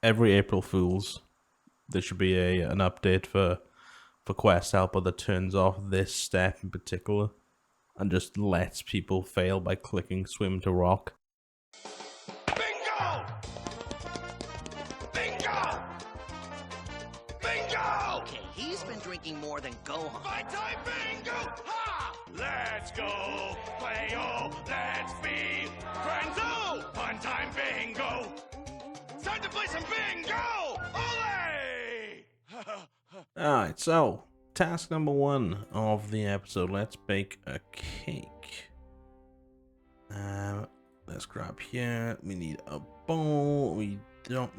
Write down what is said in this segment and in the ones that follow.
every April Fool's, there should be an update for Quest Helper that turns off this step in particular and just lets people fail by clicking swim to rock. Bingo! Bingo! Bingo! Okay, he's been drinking more than Gohan. My time bingo! Ha! Let's go! Play-o! Let's be friends-o! Fun time bingo! It's time to play some bingo! Ole! Alright, so task number 1 of the episode. Let's bake a cake. Let's grab here. We need a bowl. We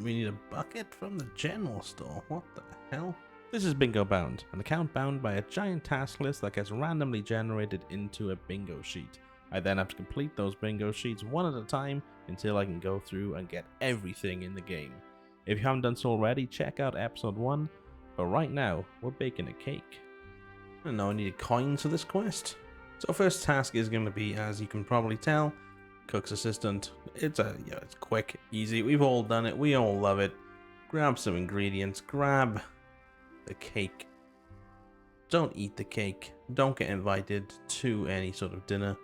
need a bucket from the general store. What the hell? This is Bingo Bound, an account bound by a giant task list that gets randomly generated into a bingo sheet. I then have to complete those bingo sheets one at a time until I can go through and get everything in the game. If you haven't done so already, check out episode 1, but right now, we're baking a cake. And now I need coins for this quest. So first task is going to be, as you can probably tell, Cook's Assistant. It's quick, easy, we've all done it, we all love it. Grab some ingredients, grab the cake. Don't eat the cake. Don't get invited to any sort of dinner.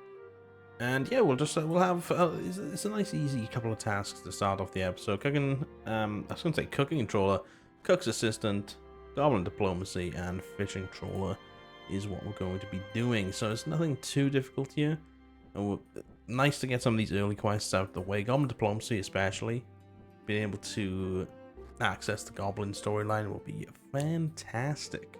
And yeah, we'll have it's a nice easy couple of tasks to start off the episode. Cooking, I was gonna say cooking controller, Cook's Assistant, Goblin Diplomacy, and Fishing Trawler is what we're going to be doing. So it's nothing too difficult here. And nice to get some of these early quests out of the way. Goblin Diplomacy especially, being able to access the Goblin storyline will be fantastic.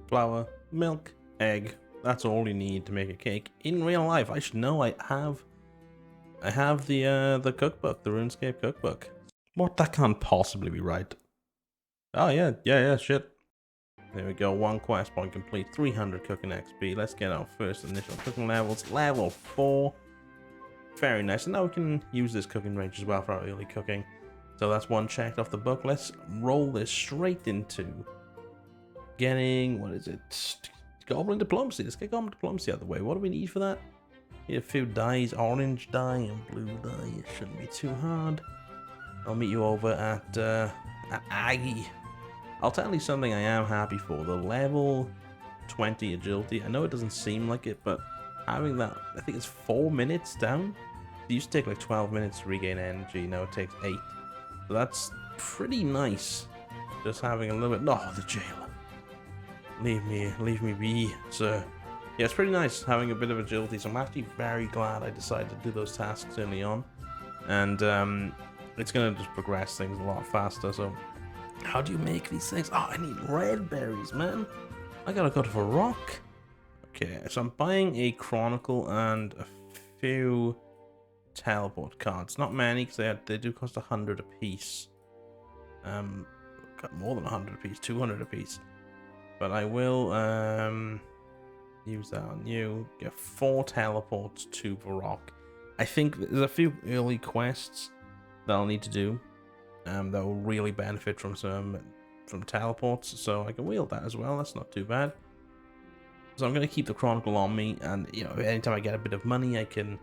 Flour, milk, egg. That's all you need to make a cake in real life. I should know. I have the cookbook, the RuneScape cookbook. What? That can't possibly be right. Oh yeah, shit. There we go. 1 quest point complete. 300 cooking XP. Let's get our first initial cooking levels. Level 4. Very nice. And now we can use this cooking range as well for our early cooking. So that's 1 checked off the book. Let's roll this straight into getting, what is it? Goblin Diplomacy. Let's get Goblin Diplomacy out of the way. What do we need for that? Need a few dyes, orange dye and blue dye. It shouldn't be too hard. I'll meet you over at Aggie. I'll tell you something I am happy for. The level 20 agility. I know it doesn't seem like it, but having that, I think it's 4 minutes down. It used to take like 12 minutes to regain energy. Now it takes 8. So that's pretty nice. Just having a little bit. No, the jailer. Leave me be, sir. Yeah, it's pretty nice having a bit of agility. So I'm actually very glad I decided to do those tasks early on, and it's gonna just progress things a lot faster. So, how do you make these things? Oh, I need red berries, man. I gotta go to a rock. Okay, so I'm buying a chronicle and a few teleport cards. Not many, because they do cost 100 a piece. Got more than 100 a piece, 200 a piece. But I will use that on you. Get 4 teleports to Varrock. I think there's a few early quests that I'll need to do that will really benefit from teleports, so I can wield that as well. That's not too bad. So I'm going to keep the Chronicle on me, and you know, anytime I get a bit of money, I can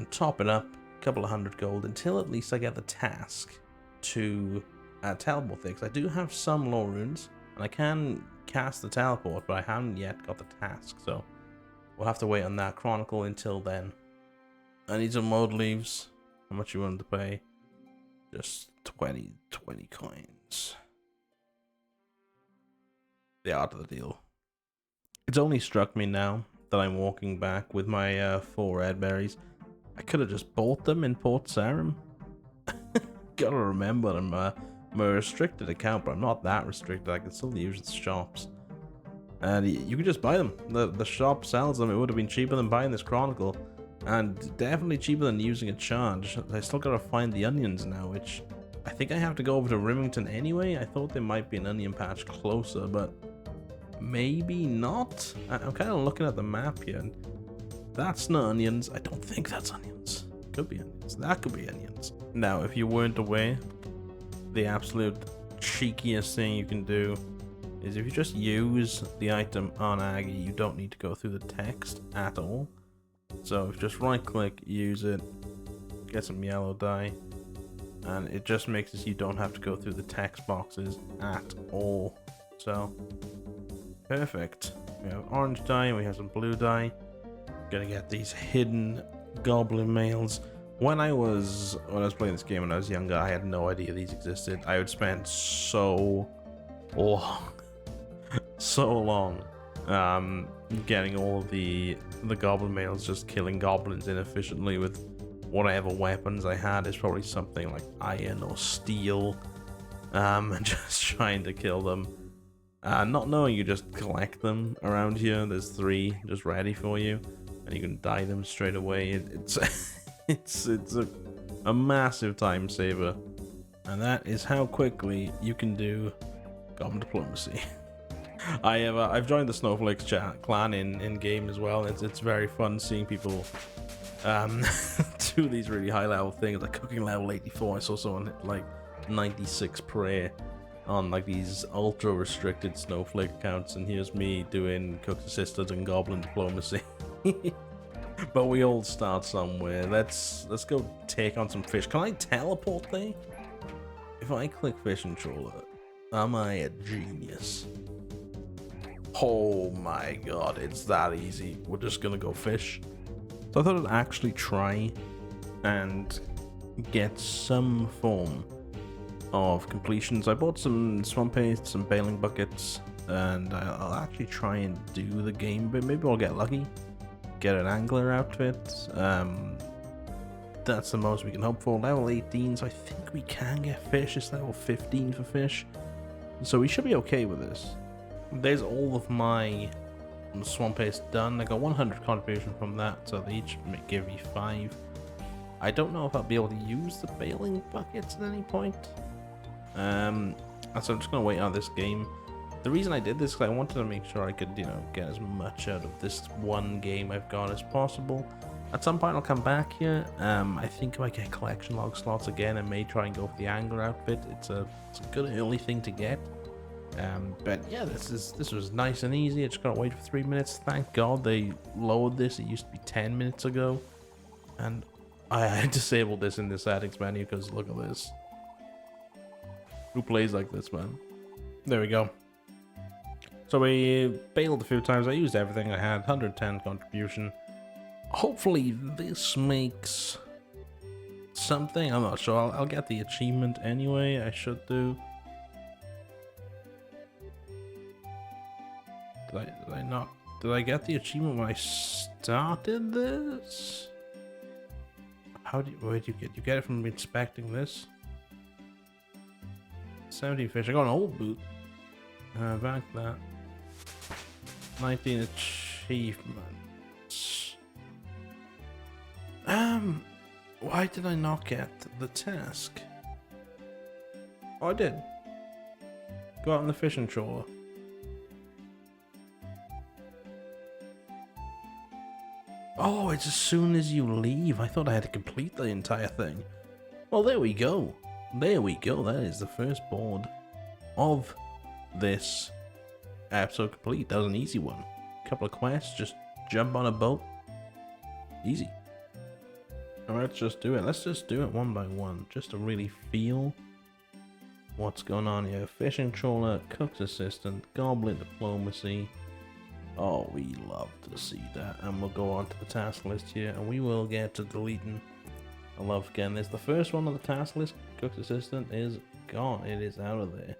top it up, a couple of 100 gold, until at least I get the task to teleport things. I do have some lore runes, and I can cast the teleport, but I haven't yet got the task, so we'll have to wait on that Chronicle until then. I need some mode leaves. How much you want to pay? Just 20 coins. The art of the deal. It's only struck me now that I'm walking back with my 4 red berries. I could have just bought them in Port Sarim. Gotta remember I'm a restricted account, but I'm not that restricted. I can still use the shops. And you can just buy them. The shop sells them. It would have been cheaper than buying this Chronicle. And definitely cheaper than using a charge. I still gotta find the onions now, which I think I have to go over to Rimington anyway. I thought there might be an onion patch closer, but maybe not. I'm kind of looking at the map here, and that's not onions. I don't think that's onions. Could be onions. That could be onions. Now, if you weren't aware, the absolute cheekiest thing you can do is if you just use the item on Aggie, you don't need to go through the text at all. So if you just right click, use it, get some yellow dye, and it just makes it so you don't have to go through the text boxes at all. So perfect. We have orange dye, we have some blue dye. Gonna get these hidden goblin males. When I was playing this game when I was younger, I had no idea these existed. I would spend so long getting all of the goblin males, just killing goblins inefficiently with whatever weapons I had. It's probably something like iron or steel, and just trying to kill them. Not knowing you just collect them around here. There's 3 just ready for you, and you can dye them straight away. It's it's a massive time saver, and that is how quickly you can do goblin diplomacy. I've joined the Snowflakes clan in game as well. It's very fun seeing people do these really high level things, like cooking level 84. I saw someone hit like 96 prayer on like these ultra restricted Snowflake accounts, and here's me doing cook's assistant and goblin diplomacy. But we all start somewhere. Let's go take on some fish. Can I teleport there? If I click fishing trawler, am I a genius? Oh my god, it's that easy. We're just gonna go fish. So I thought I'd actually try and get some form of completions. I bought some swamp paste, some bailing buckets, and I'll actually try and do the game, but maybe I'll get lucky. Get an angler outfit. That's the most we can hope for. Level 18, so I think we can get fish. It's level 15 for fish, so we should be okay with this. There's all of my swamp paste done. I got 100 contribution from that, so they each give you 5. I don't know if I'll be able to use the bailing buckets at any point. So I'm just gonna wait out this game. The reason I did this is because I wanted to make sure I could, get as much out of this one game I've got as possible. At some point I'll come back here. I think if I get collection log slots again, I may try and go for the angler outfit. It's a good early thing to get. But yeah, this was nice and easy. I just gotta wait for 3 minutes. Thank God they lowered this. It used to be 10 minutes ago, and I disabled this in the settings menu because look at this. Who plays like this, man? There we go. So we bailed a few times. I used everything I had. 110 contribution. Hopefully this makes something. I'm not sure. I'll get the achievement anyway. I should do. Did I get the achievement when I started this? Where'd you get? You get it from inspecting this? 17 fish. I got an old boot. Back that. 19 achievements. Why did I not get the task? Oh, I did. Go out on the fishing trawler. Oh, it's as soon as you leave. I thought I had to complete the entire thing. Well, there we go. There we go. That is the first board of this episode complete. That was an easy one. Couple of quests. Just jump on a boat. Easy. Alright, let's just do it. Let's just do it one by one. Just to really feel what's going on here. Fishing trawler, cook's assistant, goblin diplomacy. Oh, we love to see that. And we'll go on to the task list here, and we will get to deleting. I love getting this. The first one on the task list, cook's assistant, is gone. It is out of there.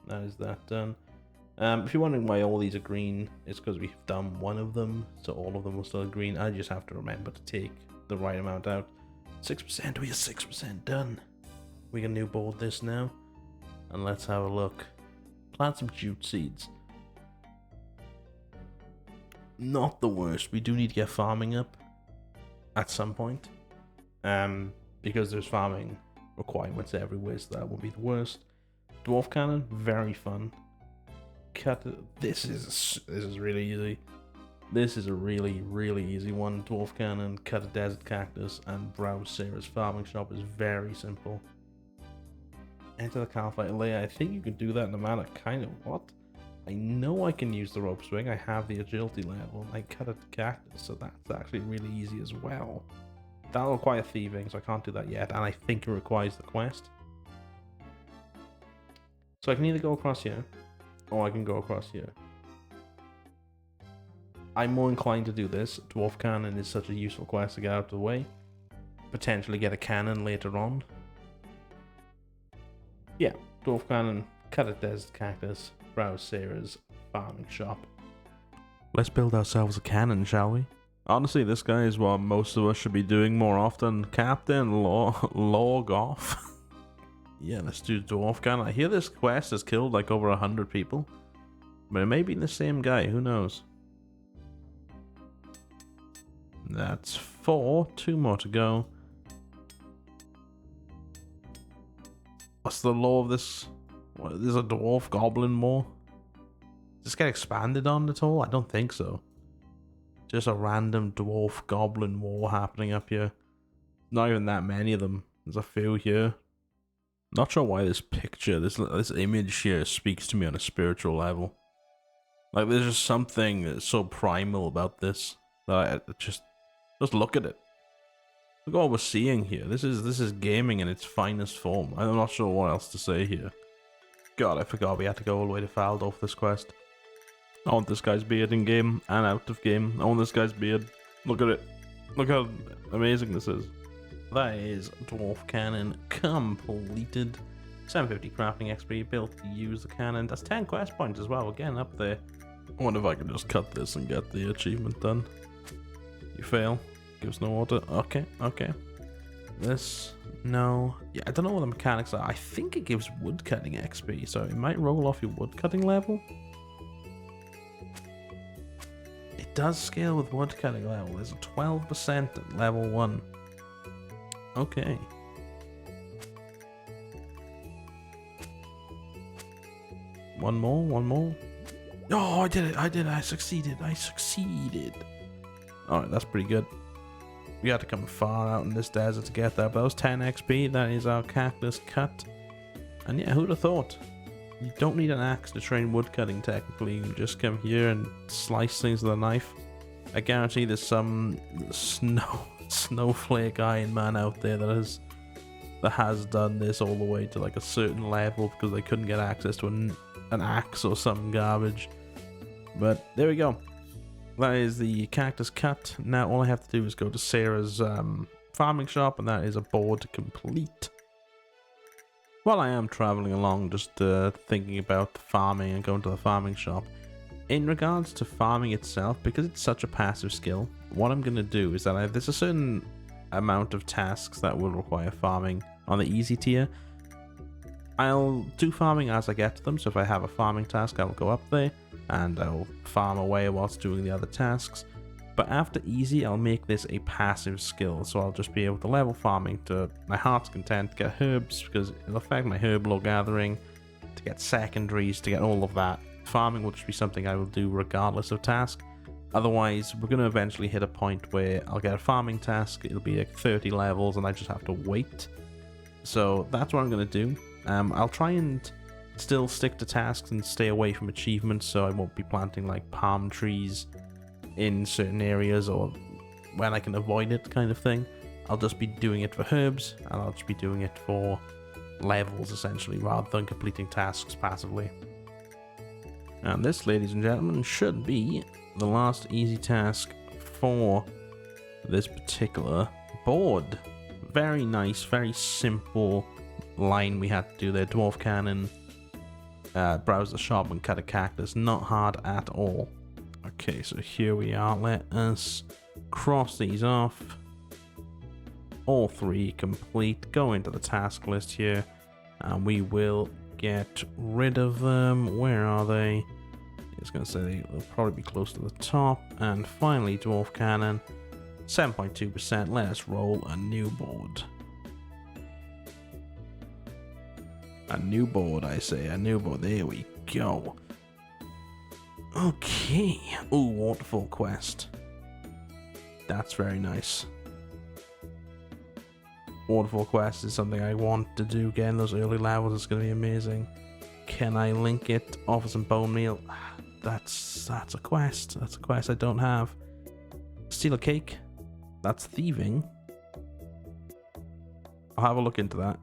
That is that done. If you're wondering why all these are green, it's because we've done one of them, so all of them will still green. I just have to remember to take the right amount out. 6%, we are 6% done. We can new board this now, and let's have a look. Plant some jute seeds. Not the worst. We do need to get farming up at some point, because there's farming requirements everywhere, so that will be the worst. Dwarf cannon, very fun. Cut it. This is really easy. This is a really easy one. Dwarf cannon, cut a desert cactus, and browse Sarah's farming shop is very simple. Enter the Calphite layer. I think you can do that no matter kind of what. I know I can use the rope swing. I have the agility level, and I cut a cactus, so that's actually really easy as well. That'll require thieving, so I can't do that yet, and I think it requires the quest. So I can either go across here, or I can go across here. I'm more inclined to do this. Dwarf Cannon is such a useful quest to get out of the way. Potentially get a cannon later on. Yeah, Dwarf Cannon, cut a desert cactus, browse Sarah's farming shop. Let's build ourselves a cannon, shall we? Honestly, this guy is what most of us should be doing more often. Captain, log off. Yeah, let's do Dwarf Cannon. I hear this quest has killed like over 100 people. But it may be the same guy, who knows? That's 4, 2 more to go. What's the law of this? What, there's a dwarf goblin war? Does this get expanded on at all? I don't think so. Just a random dwarf goblin war happening up here. Not even that many of them. There's a few here. Not sure why this picture, this image here speaks to me on a spiritual level. Like there's just something that's so primal about this that I just look at it. Look at what we're seeing here. This is gaming in its finest form. I'm not sure what else to say here. God, I forgot we had to go all the way to Faldorf for this quest. I want this guy's beard in game and out of game. I want this guy's beard. Look at it. Look how amazing this is. That is Dwarf Cannon completed. 750 crafting XP built to use the cannon. That's 10 quest points as well. We're getting up there. I wonder if I can just cut this and get the achievement done. You fail. Gives no water. Okay, okay. This, no. Yeah, I don't know what the mechanics are. I think it gives wood cutting XP, so it might roll off your wood cutting level. It does scale with wood cutting level. There's a 12% at level 1. Okay. One more. Oh, I did it, I succeeded. Alright, that's pretty good. We had to come far out in this desert to get that, but that was 10 XP. That is our cactus cut. And yeah, who'd have thought? You don't need an axe to train woodcutting technically. You can just come here and slice things with a knife. I guarantee there's some snowflake Iron Man out there that has done this all the way to like a certain level because they couldn't get access to an axe or some garbage. But there we go. That is the cactus cut. Now all I have to do is go to Sarah's farming shop, and that is a board complete. While I am traveling along, just thinking about farming and going to the farming shop, in regards to farming itself, because it's such a passive skill, what I'm going to do is that there's a certain amount of tasks that will require farming on the easy tier. I'll do farming as I get to them, so if I have a farming task, I'll go up there and I'll farm away whilst doing the other tasks. But after easy, I'll make this a passive skill, so I'll just be able to level farming to my heart's content, get herbs, because it'll affect my herb lore gathering, to get secondaries, to get all of that. Farming will just be something I will do regardless of task. Otherwise, we're going to eventually hit a point where I'll get a farming task, it'll be like 30 levels, and I just have to wait. So that's what I'm going to do. I'll try and still stick to tasks and stay away from achievements, so I won't be planting like palm trees in certain areas or when I can avoid it kind of thing. I'll just be doing it for herbs, and I'll just be doing it for levels essentially, rather than completing tasks passively. And this, ladies and gentlemen, should be the last easy task for this particular board. Very nice, very simple line we had to do there. Dwarf Cannon, browse the shop and cut a cactus. Not hard at all. Okay, so here we are. Let us cross these off. All 3 complete. Go into the task list here, and we will get rid of them. Where are they? It's going to say they'll probably be close to the top. And finally, Dwarf Cannon, 7.2%. Let us roll a new board. A new board, I say. A new board. There we go. Okay. Ooh, waterfall quest. That's very nice. Waterfall quest is something I want to do. Getting those early levels is going to be amazing. Can I link it? Offer some bone meal. That's a quest. That's a quest I don't have. Steal a cake. That's thieving. I'll have a look into that.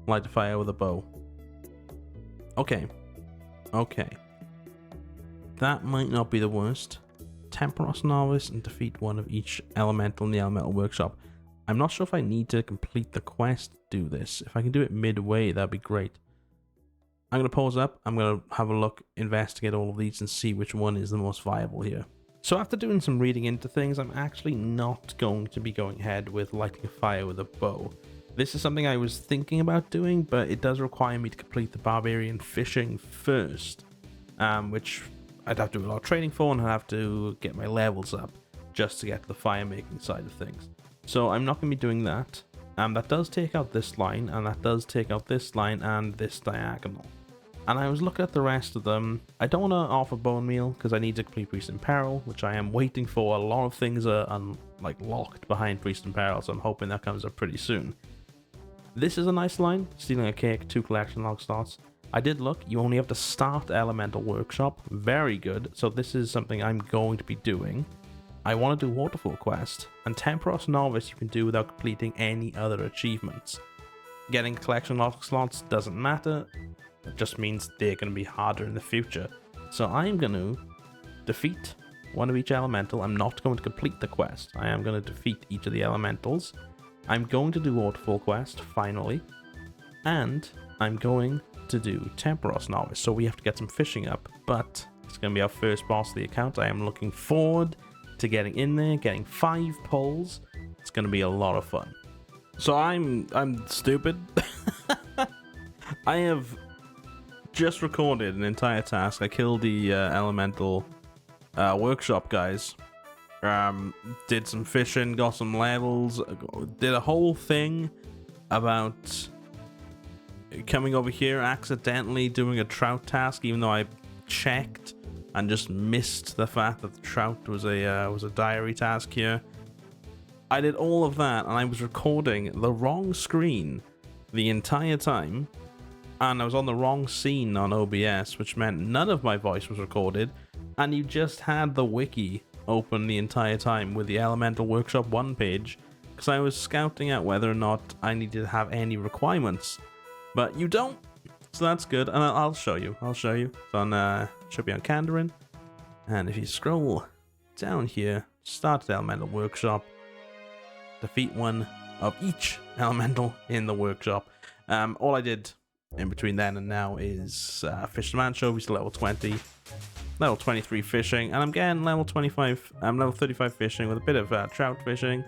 Light a fire with a bow. Okay. Okay. That might not be the worst. Temperos Novice and defeat one of each elemental in the elemental workshop. I'm not sure if I need to complete the quest to do this. If I can do it midway, that'd be great. I'm going to pause up. I'm going to have a look, investigate all of these and see which one is the most viable here. So after doing some reading into things, I'm actually not going to be going ahead with lighting a fire with a bow. This is something I was thinking about doing, but it does require me to complete the barbarian fishing first, which I'd have to do a lot of training for, and I'd have to get my levels up just to get to the fire making side of things. So I'm not going to be doing that. That does take out this line, and that does take out this line and this diagonal. And I was looking at the rest of them. I don't want to offer bone meal because I need to complete Priest in Peril, which I am waiting for. A lot of things are locked behind Priest in Peril, so I'm hoping that comes up pretty soon. This is a nice line. Stealing a cake, 2 collection log slots. I did look, you only have to start Elemental Workshop. Very good. So this is something I'm going to be doing. I want to do Waterfall Quest, and Temperos Novice you can do without completing any other achievements. Getting collection log slots doesn't matter, it just means they're going to be harder in the future. So I'm going to defeat one of each elemental. I'm not going to complete the quest, I am going to defeat each of the elementals. I'm going to do Waterfall Quest, finally, and I'm going to do Temperos Novice, so we have to get some fishing up, but it's going to be our first boss of the account. I am looking forward to getting in there, getting 5 pulls. It's going to be a lot of fun. So I'm stupid. I have just recorded an entire task. I killed the elemental workshop guys. Did some fishing, got some levels, did a whole thing about coming over here, accidentally doing a trout task, even though I checked and just missed the fact that the trout was a diary task here. I did all of that, and I was recording the wrong screen the entire time, and I was on the wrong scene on OBS, which meant none of my voice was recorded, and you just had the wiki open the entire time with the Elemental Workshop 1 page, because I was scouting out whether or not I needed to have any requirements, but you don't. So that's good, and I'll show you. It's on, should be on Kandarin, and if you scroll down here, start the Elemental Workshop, defeat one of each elemental in the workshop. All I did in between then and now is fish the man show. We're still level 20, level 23 fishing, and I'm getting level 25. I'm level 35 fishing with a bit of trout fishing.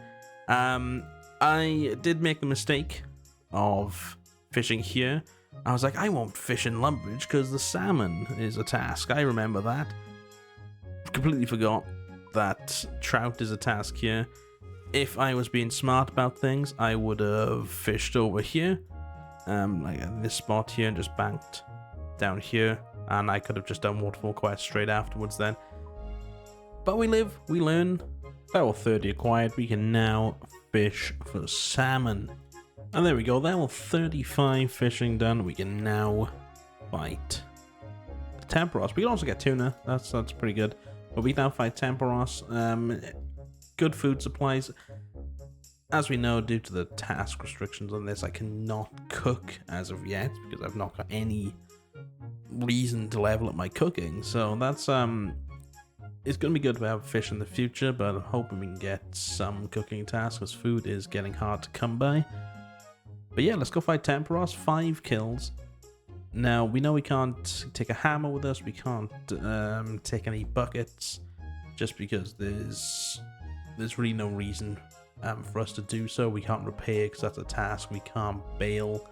I did make the mistake of fishing here. I was like, I won't fish in Lumbridge because the salmon is a task. I remember that. Completely forgot that trout is a task here. If I was being smart about things, I would have fished over here, like in this spot here, and just banked down here, and I could have just done Waterfall Quest straight afterwards then. But we live, we learn. Level 30 acquired, we can now fish for salmon. And there we go, level 35 fishing done, we can now fight the Temperos. We can also get tuna, that's pretty good. But we can now fight Temperos. Good food supplies. As we know, due to the task restrictions on this, I cannot cook as of yet, because I've not got any reason to level up my cooking. So that's, it's going to be good to have fish in the future, but I'm hoping we can get some cooking tasks, because food is getting hard to come by. But yeah, let's go fight Temperos. 5 kills. Now, we know we can't take a hammer with us. We can't take any buckets, just because there's really no reason for us to do so. We can't repair because that's a task. We can't bail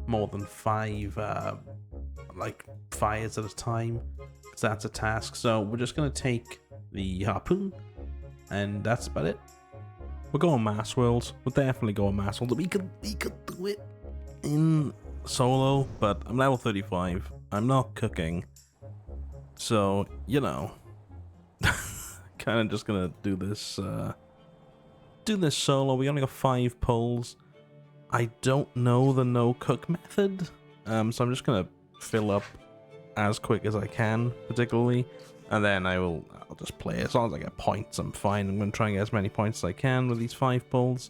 more than 5 fires at a time because that's a task. So we're just going to take the harpoon, and that's about it. We're going mass worlds. We'll definitely go mass worlds. We could do it in solo, but I'm level 35. I'm not cooking, so you know, kind of just gonna do this solo. We only got 5 pulls. I don't know the no cook method, so I'm just gonna fill up as quick as I can, particularly, and then I'll just play. As long as I get points, I'm fine. I'm gonna try and get as many points as I can with these 5 pulls.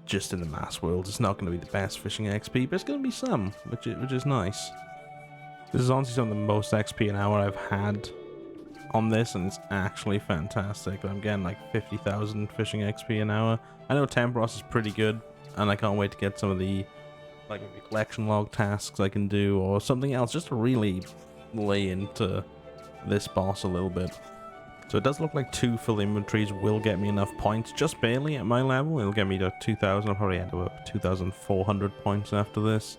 just in the mass world. It's not going to be the best fishing XP, but it's going to be some, which is nice. This is honestly some of the most XP an hour I've had on this, and it's actually fantastic. I'm getting like 50,000 fishing XP an hour. I know Temporos is pretty good, and I can't wait to get some of the like maybe collection log tasks I can do, or something else, just to really lay into this boss a little bit. So it does look like 2 full inventories will get me enough points, just barely at my level. It'll get me to 2,000. I'll probably end up with 2,400 points after this.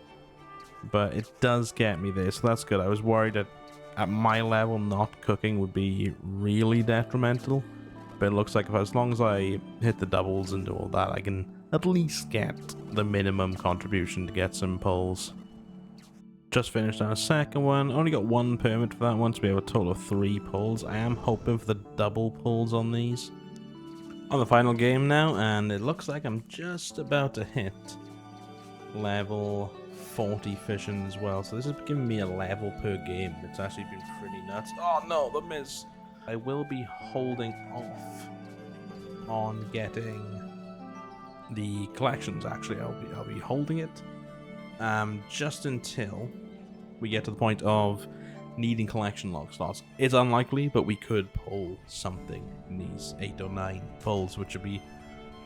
But it does get me there, so that's good. I was worried that at my level not cooking would be really detrimental. But it looks like as long as I hit the doubles and do all that, I can at least get the minimum contribution to get some pulls. Just finished our second one. Only got 1 permit for that one, so we have a total of 3 pulls. I am hoping for the double pulls on these. On the final game now, and it looks like I'm just about to hit level 40 fishing as well. So this is giving me a level per game. It's actually been pretty nuts. Oh no, the miss! I will be holding off on getting the collections. Actually, I'll be holding it. Just until we get to the point of needing collection log slots. It's unlikely, but we could pull something in these 8 or 9 pulls, which would be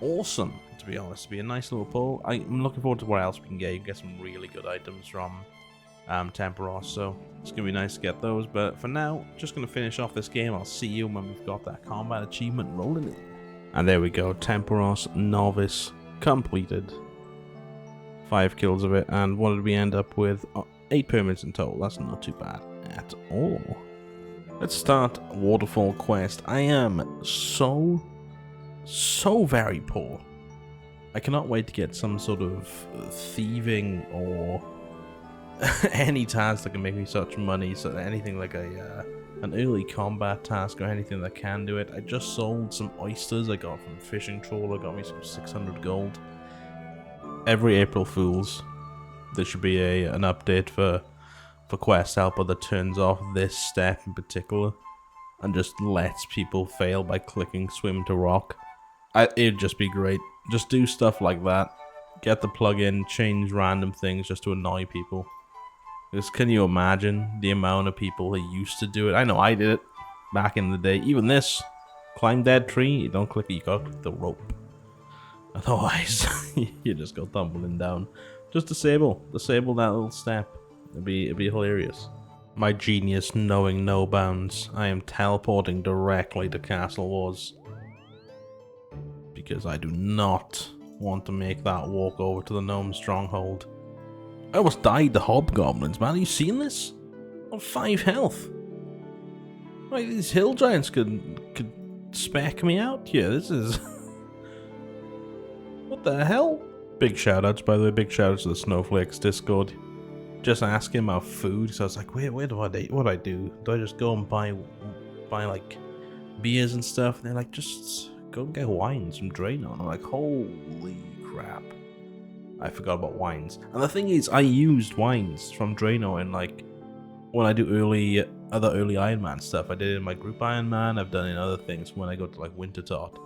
awesome, to be honest. It'd be a nice little pull. I'm looking forward to what else we can get. You can get some really good items from Temporos, so it's going to be nice to get those. But for now, just going to finish off this game. I'll see you when we've got that combat achievement rolling in. And there we go, Temporos Novice completed. 5 kills of it, and what did we end up with? 8 permits in total. That's not too bad at all. Let's start Waterfall Quest. I am so very poor. I cannot wait to get some sort of thieving or any task that can make me such money. So anything like an early combat task or anything that can do it. I just sold some oysters I got from Fishing Trawler. Got me some 600 gold. Every April Fool's, there should be an update for Quest Helper that turns off this step in particular and just lets people fail by clicking swim to rock. It'd just be great. Just do stuff like that. Get the plugin, change random things just to annoy people. Because can you imagine the amount of people who used to do it? I know I did it back in the day. Even this, climb that tree, you don't click it, you gotta click the rope. Otherwise, you just go tumbling down. Just disable that little step. It'd be hilarious. My genius knowing no bounds. I am teleporting directly to Castle Wars because I do not want to make that walk over to the gnome stronghold. I almost died to hobgoblins, man. Are you seeing this? I'm 5 health. Like these hill giants could spec me out here. This is. What the hell? Big shoutouts, by the way. Big shoutouts to the Snowflakes Discord. Just asking about food. So I was like, where do I eat? What do I do? Do I just go and buy like beers and stuff? And they're like, just go and get wines from Drano. And I'm like, holy crap. I forgot about wines. And the thing is, I used wines from Drano in like when I do other early Ironman stuff. I did it in my group Ironman. I've done it in other things when I go to like Wintertot.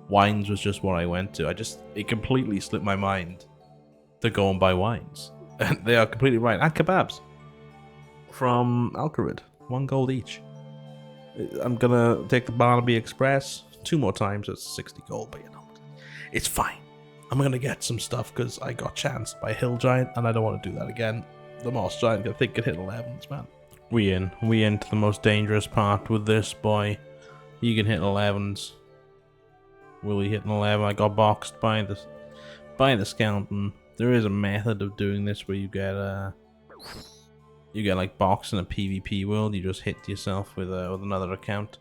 Wines was just what I went to. It completely slipped my mind to go and buy wines. And they are completely right. And kebabs from Alcarid. 1 gold each. I'm gonna take the Barnaby Express 2 more times. It's 60 gold, but you know, it's fine. I'm gonna get some stuff because I got chanced by Hill Giant and I don't want to do that again. The Moss Giant, I think, could hit 11s, man. We into the most dangerous part with this boy. You can hit 11s. Will he hit an 11? I got boxed by the skeleton. There is a method of doing this where you get like boxed in a PvP world. You just hit yourself with another account,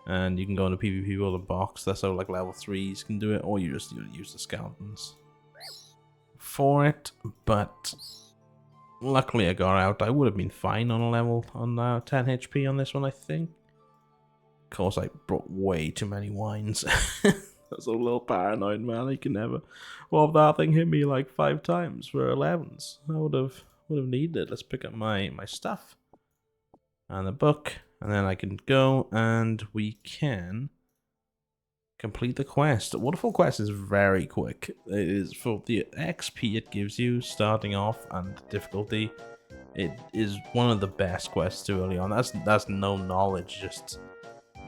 and you can go into PvP world and box. That's how like level 3s can do it, or you just use the skeletons for it. But luckily I got out. I would have been fine on 10 HP on this one, I think. Of course, I brought way too many wines. That's a little paranoid, man. I can never. Well, if that thing hit me like 5 times for 11s, I would have needed it. Let's pick up my stuff and the book, and then I can go and we can complete the quest. The waterfall quest is very quick. It is for the XP it gives you starting off and difficulty. It is one of the best quests too early on. That's no knowledge. Just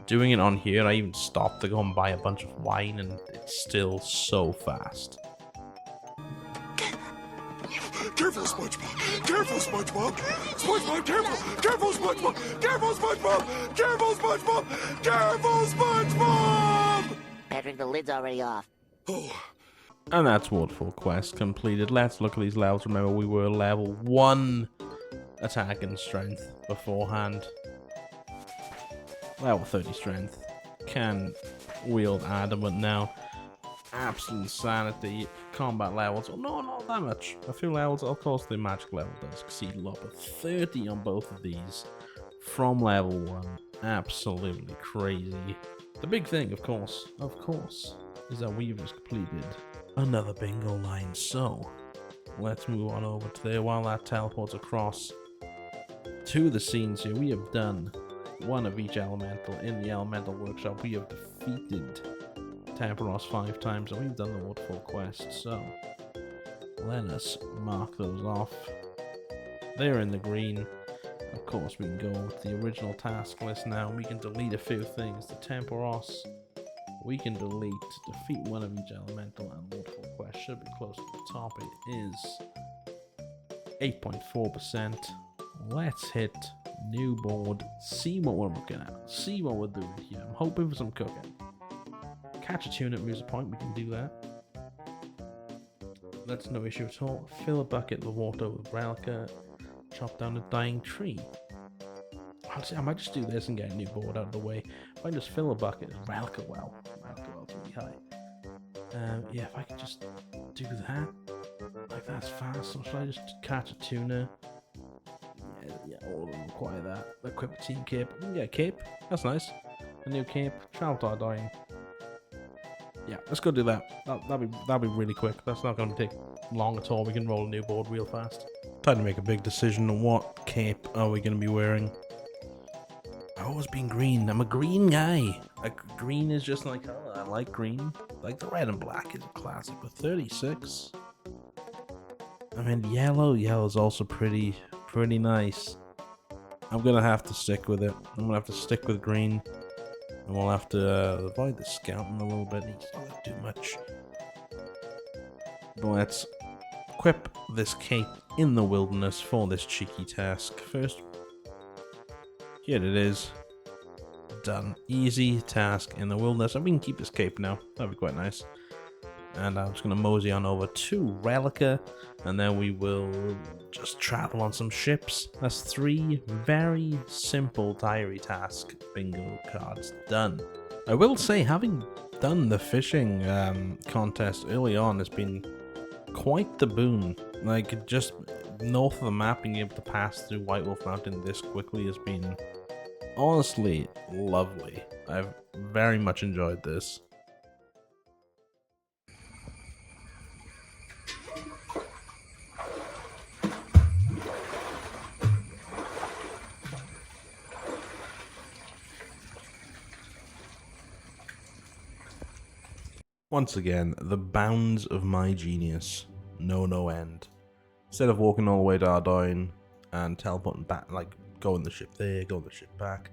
doing it on here, I even stopped to go and buy a bunch of wine, and it's still so fast. Careful, SpongeBob! Careful, SpongeBob! SpongeBob, careful! Careful, SpongeBob! Careful, SpongeBob! Careful, SpongeBob! Careful, SpongeBob! Patrick, the lid's already off. Oh. And that's waterfall quest completed. Let's look at these levels. Remember, we were level 1 attack and strength beforehand. Level 30 strength. Can wield adamant now. Absolute insanity. Combat levels. Oh, no, not that much. A few levels. Of course, the magic level does exceed a lot, but 30 on both of these from level 1. Absolutely crazy. The big thing, of course, is that we've just completed another bingo line. So let's move on over to there while that teleports across to the scenes here. We have done one of each elemental in the elemental workshop. We have defeated Temporos 5 times, and we've done the waterfall quest. So let us mark those off. They're in the green. Of course, we can go to the original task list now. We can delete a few things. The Temporos, we can delete, defeat one of each elemental, and waterfall quest should be close to the top. It is 8.4%. Let's hit new board, see what we're looking at, see what we're doing here. I'm hoping for some cooking. Catch a tune at Musa Point, we can do that. That's no issue at all. Fill a bucket of water with Relica. Chop down a dying tree. Honestly, I might just do this and get a new board out of the way. If I can just fill a bucket of Relica well. Relica well's really high. Yeah, if I could just do that. Like, that's fast. Or should I just catch a tuna? Yeah, all of them require that. Equip a team cape. We can get a cape. That's nice. A new cape. Travel to our dying. Yeah, let's go do that. That'll be really quick. That's not going to take long at all. We can roll a new board real fast. Time to make a big decision on what cape are we going to be wearing. I've always been green. I'm a green guy. Green is just like, oh, I like green. Like, the red and black is a classic with 36. I mean, yellow is also pretty nice. I'm going to have to stick with it. I'm going to have to stick with green. And we'll have to avoid the scouting a little bit. He's not too much. But let's equip this cape in the wilderness for this cheeky task first. Here it is. Done. Easy task in the wilderness. And we can keep this cape now. That'd be quite nice. And I'm just going to mosey on over to Relica. And then we will just travel on some ships. That's 3 very simple diary task bingo cards done. I will say, having done the fishing contest early on has been quite the boon. Like, just north of the map, being able to pass through White Wolf Mountain this quickly has been honestly lovely. I've very much enjoyed this. Once again, the bounds of my genius know no end. Instead of walking all the way to Ardoin and teleporting back, like go in the ship there, go in the ship back,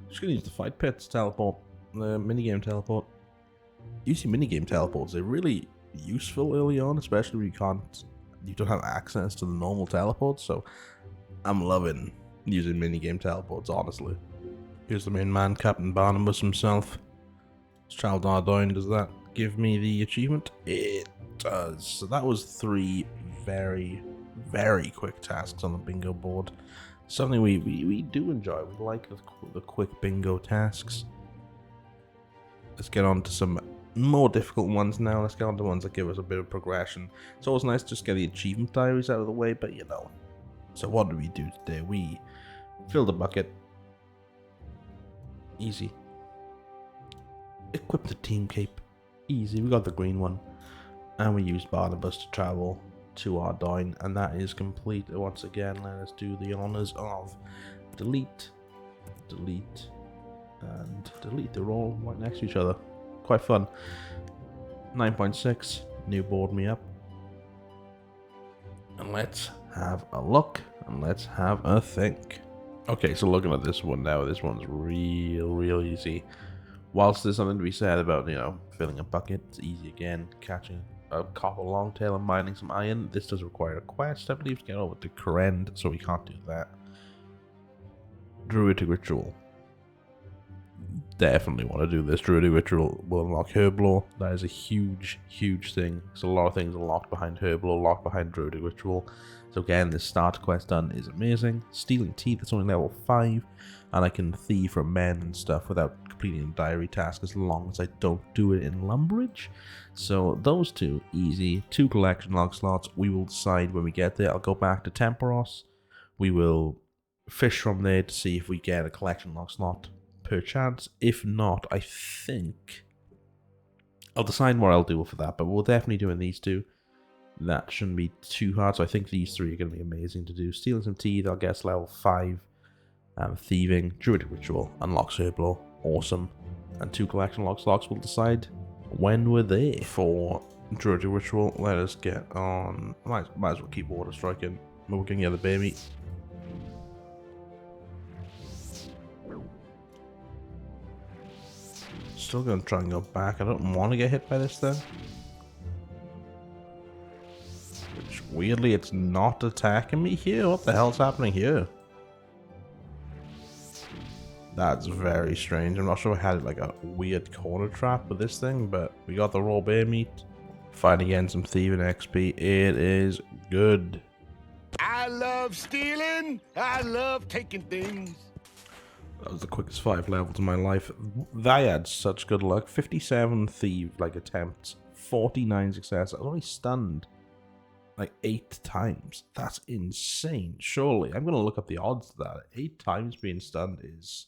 I'm just gonna use the fight pit to teleport, the minigame teleport. Using minigame teleports, they're really useful early on, especially when you don't have access to the normal teleports, so I'm loving using minigame teleports, honestly. Here's the main man, Captain Barnabas himself. Let's travel to Ardoin. Does that give me the achievement? It does. So that was 3 very, very quick tasks on the bingo board. Something we do enjoy. We like the quick bingo tasks. Let's get on to some more difficult ones now. Let's get on to ones that give us a bit of progression. It's always nice to just get the achievement diaries out of the way, but you know. So what did we do today? We filled a bucket. Easy. Equip the team cape. Easy. We got the green one. And we used Barnabas to travel to Ardoin. And that is complete. Once again, let us do the honors of delete, delete, and delete. They're all right next to each other. quite fun. 9.6, new board me up. And let's have a look, and let's have a think. Okay, so looking at this one now, this one's real easy. Whilst there's something to be said about, you know, filling a bucket, it's easy again. Catching a copper longtail and mining some iron, this does require a quest, I believe, to get over to Korend, so we can't do that. Druidic Ritual. Definitely want to do this. Druidic Ritual will unlock Herblore. That is a huge thing. So a lot of things are locked behind Herblore, locked behind Druidic Ritual. So again, this starter quest done is amazing. Stealing Teeth, it's only level 5, and I can thieve from men and stuff without completing a diary task as long as I don't do it in Lumbridge. So those two, easy. 2 collection log slots. We will decide when we get there. I'll go back to Temporos. We will fish from there to see if we get a collection log slot per chance. If not, I think I'll decide what I'll do for that, but we'll definitely do in these two. That shouldn't be too hard, so I think these 3 are going to be amazing to do. Stealing some teeth, I'll guess level 5. Thieving, Druidic Ritual, unlocks Herblore, awesome. And 2 collection log slots will decide when we're there. For Druidic Ritual, let us get on. Might as well keep water striking. We're going to get the bear meat. Still going to try and go back. I don't want to get hit by this thing. Which, weirdly, it's not attacking me here. What the hell's happening here? That's very strange. I'm not sure I had like a weird corner trap with this thing, but we got the raw bear meat. Fighting again some thieving XP. It is good. I love stealing. I love taking things. That was the quickest 5 levels of my life. They had such good luck. 57 thieve like attempts, 49 success. I was only stunned like 8 times. That's insane. Surely, I'm gonna look up the odds of that. 8 times being stunned is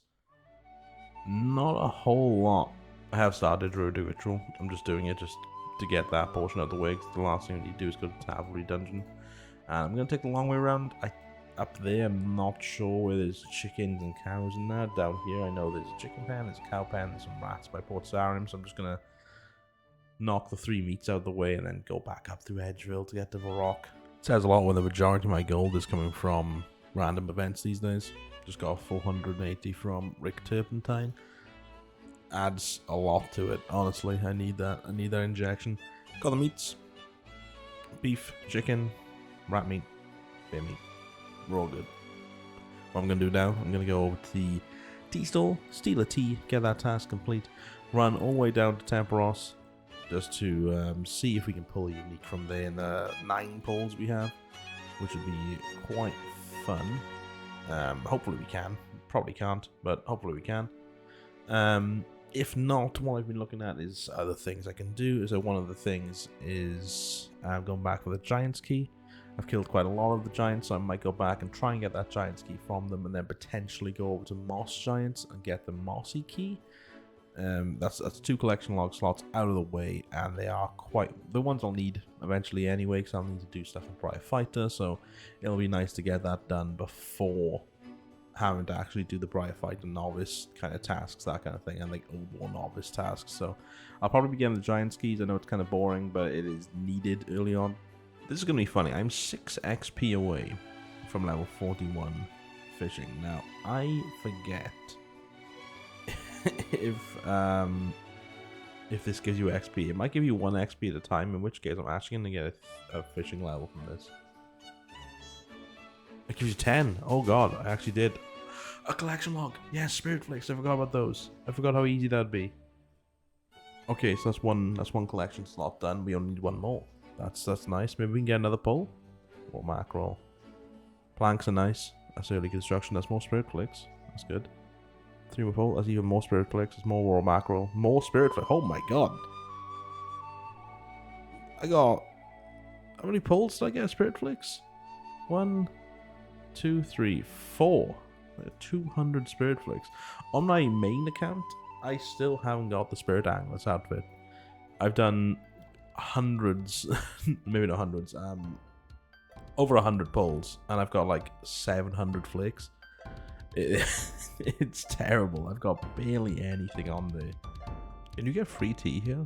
not a whole lot. I have started Druidic Ritual. I'm just doing it just to get that portion out of the way. The last thing we need to do is go to the Cavalry Dungeon. And I'm gonna take the long way around. Up there, I'm not sure where there's chickens and cows and that. Down here, I know there's a chicken pen, there's a cow pen, there's some rats by Port Sarim, so I'm just gonna knock the 3 meats out of the way and then go back up through Edgeville to get to Varrock. It says a lot when the majority of my gold is coming from random events these days. Just got 480 from Rick Turpentine. Adds a lot to it, honestly. I need that injection. Got the meats. Beef, chicken, rat meat, bear meat. We're all good. What I'm going to do now, I'm going to go over to the tea stall, steal a tea, get that task complete, run all the way down to Temporos, just to see if we can pull a unique from there in the 9 pulls we have, which would be quite fun. Hopefully we can. Probably can't, but hopefully we can. If not, what I've been looking at is other things I can do. So one of the things is going back for the Giant's Key. I've killed quite a lot of the Giants, so I might go back and try and get that Giant's Key from them, and then potentially go over to Moss Giants and get the Mossy Key. That's 2 collection log slots out of the way, and they are quite the ones I'll need eventually anyway, because I'll need to do stuff with Briar Fighter, so it'll be nice to get that done before having to actually do the Briar Fighter novice kind of tasks, that kind of thing, and like Old War novice tasks. So I'll probably be getting the Giant's Keys. I know it's kind of boring, but it is needed early on. This is going to be funny. I'm 6 XP away from level 41 fishing. Now, I forget if this gives you XP. It might give you 1 XP at a time, in which case I'm actually going to get a fishing level from this. It gives you 10. Oh god, I actually did. A collection log. Yes, Spirit Flakes. I forgot about those. I forgot how easy that'd be. Okay, so that's one collection slot done. We only need 1 more. That's nice. Maybe we can get another pull. Or mackerel. Planks are nice. That's early construction. That's more Spirit Flakes. That's good. 3 more pull. That's even more Spirit Flakes. There's more raw mackerel. More Spirit Flakes. Oh my god. I got... How many pulls did I get? Spirit Flakes? 1, 2, 3, 4. 200 Spirit Flakes. On my main account, I still haven't got the Spirit Anglers outfit. I've done hundreds, maybe not hundreds, over 100 pulls, and I've got like 700 flakes. It's terrible. I've got barely anything on there. Can you get free tea here?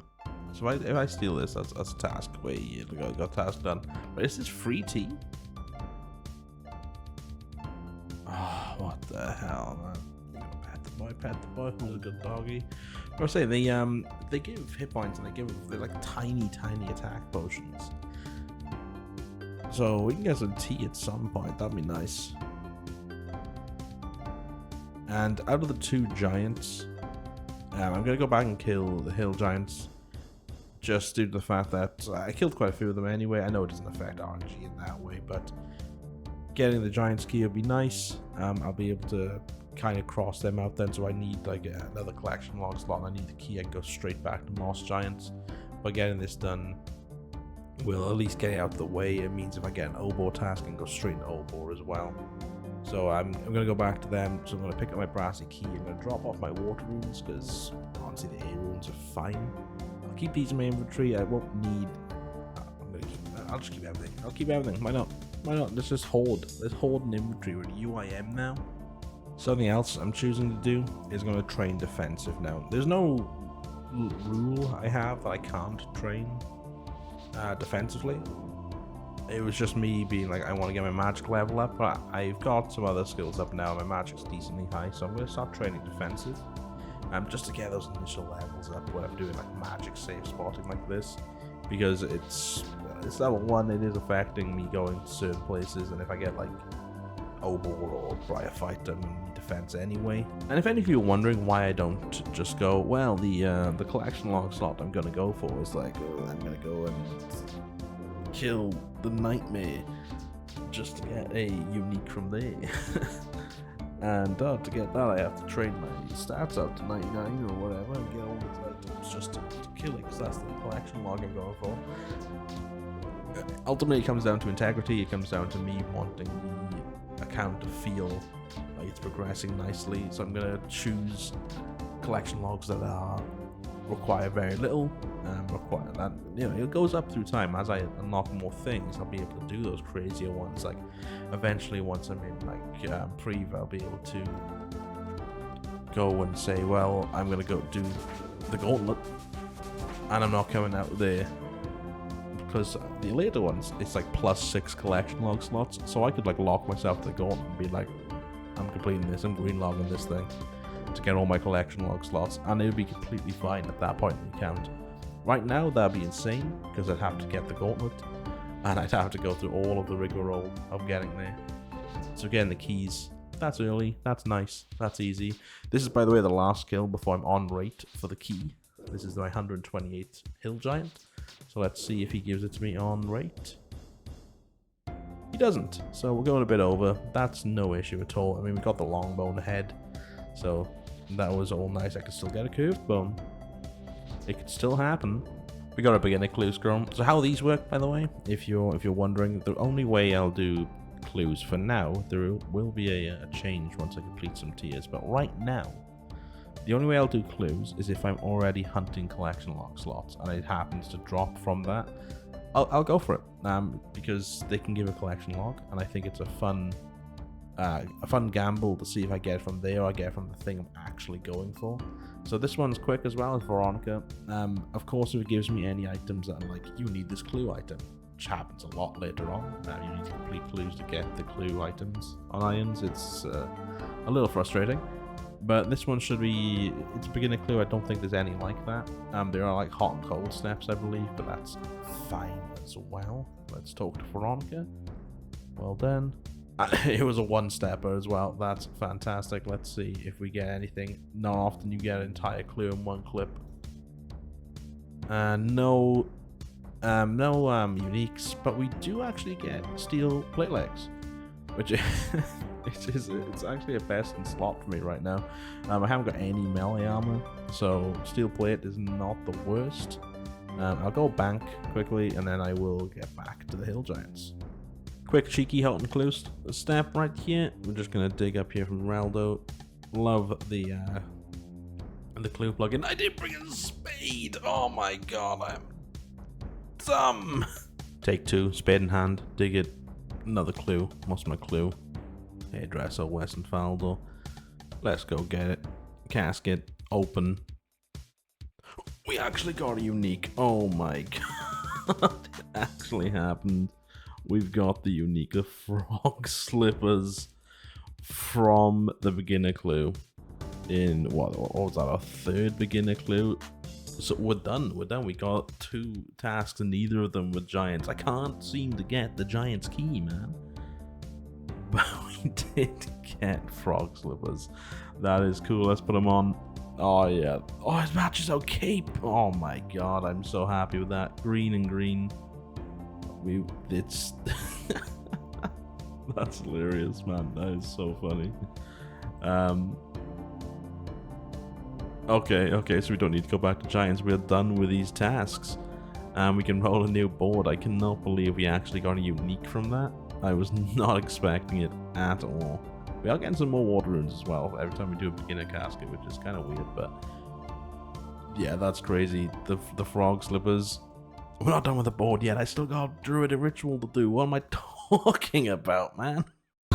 So if I steal this, that's a task. Wait, got task done. But is this free tea? Oh, what the hell, man? Pet the boy, who's a good doggy. I was saying they give hit points and they're like tiny attack potions. So we can get some tea at some point. That'd be nice. And out of the 2 giants, I'm gonna go back and kill the hill giants, just due to the fact that I killed quite a few of them anyway. I know it doesn't affect RNG in that way, but getting the giant's key would be nice. I'll be able to kind of cross them out then, so I need like another collection log slot. I need the key. I can go straight back to Moss Giants. By getting this done, we'll at least get it out of the way. It means if I get an Obor task, I can go straight into Obor as well. So I'm gonna go back to them. So I'm gonna pick up my brassy key. I'm gonna drop off my water runes because honestly the air runes are fine. I'll keep these in my inventory. I won't need. I'll just keep everything. I'll keep everything. Why not? Why not? Let's just hold. Let's hold an inventory with UIM now. Something else I'm choosing to do is going to train defensive now. There's no rule I have that I can't train defensively. It was just me being like, I want to get my magic level up, but I've got some other skills up now. My magic's decently high, so I'm going to start training defensive. Just to get those initial levels up when I'm doing like magic safe spotting like this, because it's level 1. It is affecting me going to certain places, and if I get like Obor or Briarfight, I'm gonna need defense anyway. And if any of you are wondering why I don't just go, well, the collection log slot I'm gonna go for is like, oh, I'm gonna go and kill the nightmare just to get a unique from there. And to get that, I have to train my stats up to 99 or whatever and get all these items just to kill it, because that's the collection log I'm going for. Ultimately, it comes down to integrity. It comes down to me wanting the account to feel like it's progressing nicely. So I'm going to choose collection logs that require very little. Require that, you know, it goes up through time as I unlock more things. I'll be able to do those crazier ones. Like eventually, once I'm in like Preve, I'll be able to go and say, well, I'm gonna go do the gauntlet, and I'm not coming out there because the later ones it's like +6 collection log slots. So I could like lock myself to the gauntlet and be like, I'm completing this. I'm green logging this thing to get all my collection log slots, and it would be completely fine at that point in the account. Right now, that'd be insane, because I'd have to get the gauntlet, and I'd have to go through all of the rigmarole of getting there. So getting the keys, that's early, that's nice, that's easy. This is, by the way, the last kill before I'm on rate for the key. This is my 128 hill giant, so let's see if he gives it to me on rate. He doesn't, so we're going a bit over. That's no issue at all. I mean, we got the long bone ahead, so that was all nice. I could still get a curved bone. It could still happen. We got a beginner clue scroll. So how these work, by the way, if you're wondering, the only way I'll do clues for now, there will be a change once I complete some tiers. But right now, the only way I'll do clues is if I'm already hunting collection log slots and it happens to drop from that. I'll go for it because they can give a collection log, and I think it's a fun gamble to see if I get it from there or I get it from the thing I'm actually going for. So this one's quick as well as Veronica. Of course, if it gives me any items that I'm like, you need this clue item, which happens a lot later on. You need to complete clues to get the clue items on irons. It's a little frustrating, but this one should be, it's a beginner clue. I don't think there's any like that. There are like hot and cold steps, I believe, but that's fine as well. Let's talk to Veronica. Well done. It was a one-stepper as well. That's fantastic. Let's see if we get anything. Not often you get an entire clue in one clip. No uniques, but we do actually get steel plate legs, which it's actually a best in slot for me right now. I haven't got any melee armor, so steel plate is not the worst. I'll go bank quickly, and then I will get back to the hill giants. Quick cheeky hot and close step right here. We're just gonna dig up here from Raldo. Love the clue plugin. I did bring a spade. Oh my god, I'm dumb. Take 2, spade in hand, dig it. Another clue. What's my clue? Hairdresser, Western Faldo. Let's go get it. Casket open. We actually got a unique. Oh my god. It actually happened. We've got the unique. The frog slippers from the beginner clue. In what was that? Our third beginner clue. So we're done. We're done. We got 2 tasks and neither of them were giants. I can't seem to get the giant's key, man. But we did get frog slippers. That is cool. Let's put them on. Oh yeah. Oh, it matches our cape. Oh my god, I'm so happy with that. Green and green. It's that's hilarious, man. That is so funny. Okay, so we don't need to go back to giants. We're done with these tasks. And we can roll a new board. I cannot believe we actually got a unique from that. I was not expecting it at all. We are getting some more water runes as well every time we do a beginner casket, which is kind of weird, but yeah, that's crazy. The frog slippers. We're not done with the board yet. I still got druid ritual to do. What am I talking about, man?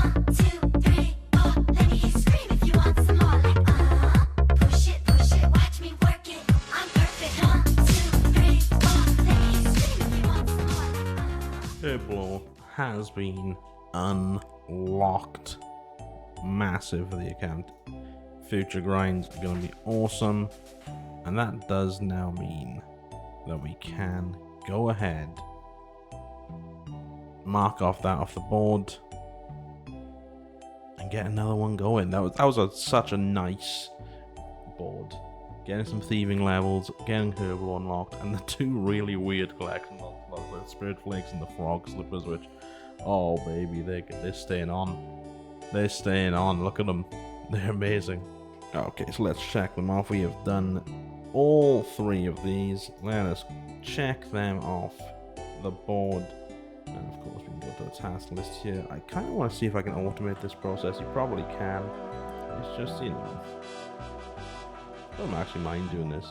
1, 2, 3, 4. Let me hear you scream if you want some more. Like, push it, watch me work it. I'm perfect. 1, 2, 3, 4. Let me hear you scream if you want some more. Purple has been unlocked. Massive for the account. Future grinds are going to be awesome. And that does now mean that we can go ahead, mark off that off the board, and get another one going. That was such a nice board. Getting some thieving levels, getting herbal unlocked, and the 2 really weird collections of the spirit flakes and the frog slippers, which, oh baby, they're staying on. They're staying on. Look at them. They're amazing. Okay, so let's check them off. We have done all 3 of these. Let us check them off the board. And of course, we can go to the task list here. I kind of want to see if I can automate this process. You probably can. It's just, you know, I don't actually mind doing this.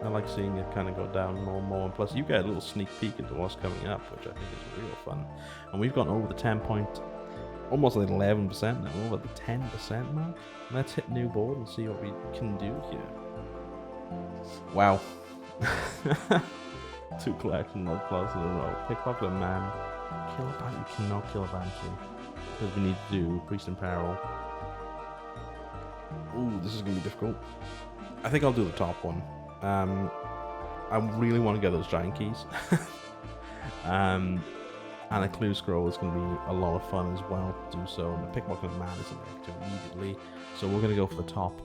I like seeing it kind of go down more and more. And plus, you get a little sneak peek into what's coming up, which I think is real fun. And we've gone over the 10 point. Almost like 11% now, over the 10% mark. Let's hit new board and see what we can do here. Wow. 2 collection mod plus in a row. Pick up a man. Kill a banshee. You cannot kill a banshee. Because we need to do priest in peril. Ooh, this is going to be difficult. I think I'll do the top one. I really want to get those giant keys. And a clue scroll is going to be a lot of fun as well to do so. And the pickpocket man is active immediately, so we're going to go for the top.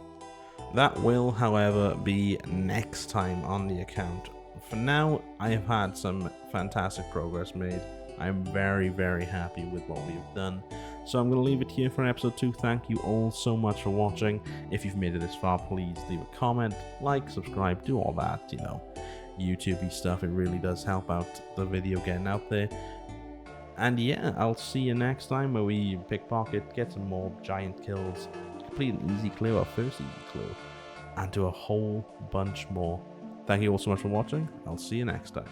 That will, however, be next time on the account. For now, I have had some fantastic progress made. I'm very, very happy with what we have done. So I'm going to leave it here for episode 2. Thank you all so much for watching. If you've made it this far, please leave a comment, like, subscribe, do all that, you know, YouTube-y stuff. It really does help out the video getting out there. And yeah, I'll see you next time where we pickpocket, get some more giant kills, complete an easy clue, our first easy clue, and do a whole bunch more. Thank you all so much for watching. I'll see you next time.